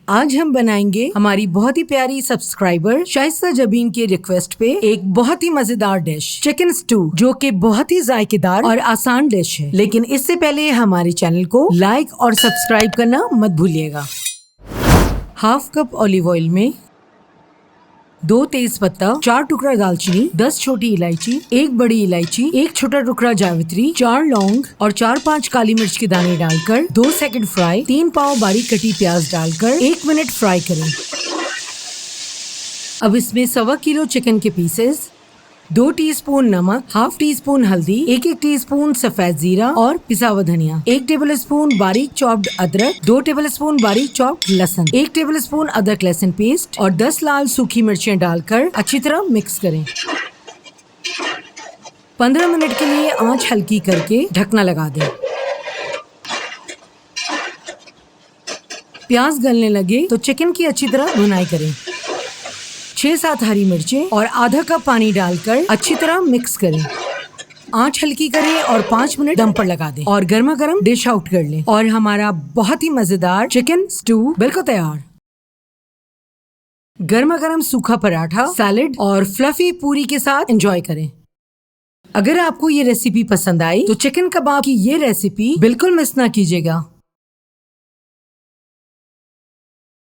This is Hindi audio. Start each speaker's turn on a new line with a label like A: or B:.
A: आज हम बनाएंगे हमारी बहुत ही प्यारी सब्सक्राइबर शाइस्ता जबीन के रिक्वेस्ट पे एक बहुत ही मजेदार डिश चिकन स्टू, जो कि बहुत ही जायकेदार और आसान डिश है। लेकिन इससे पहले हमारे चैनल को लाइक और सब्सक्राइब करना मत भूलिएगा। हाफ कप ऑलिव ऑयल में 2 तेज पत्ता, 4 टुकड़ा दालचीनी, 10 छोटी इलायची, 1 बड़ी इलायची, 1 छोटा टुकड़ा जावित्री, 4 लौंग और 4-5 काली मिर्च के दाने डालकर 2 सेकंड फ्राई, 3 पाव बारीक कटी प्याज डालकर 1 मिनट फ्राई करें। अब इसमें 1.25 किलो चिकन के पीसेस, 2 टीस्पून नमक, हाफ टी स्पून हल्दी, 1 टीस्पून सफेद जीरा और पिसा हुआ धनिया, 1 टेबलस्पून बारीक चॉप्ड अदरक, 2 टेबलस्पून बारीक चॉप्ड लहसुन, 1 टेबलस्पून अदरक लहसुन पेस्ट और 10 लाल सूखी मिर्चें डालकर अच्छी तरह मिक्स करें। 15 मिनट के लिए आंच हल्की करके ढकना लगा दें। प्याज गलने लगे तो चिकन की अच्छी तरह भुनाई करें। 6-7 हरी मिर्चें और आधा कप पानी डालकर अच्छी तरह मिक्स करें। आंच हल्की करें और 5 मिनट दम पर लगा दें और गर्मा गर्म डिश आउट कर लें। और हमारा बहुत ही मजेदार चिकन स्टू बिल्कुल तैयार। गर्मा गर्म सूखा पराठा, सैलेड और फ्लफी पूरी के साथ एंजॉय करें। अगर आपको ये रेसिपी पसंद आई तो चिकन कबाब की ये रेसिपी बिल्कुल मिस ना कीजिएगा।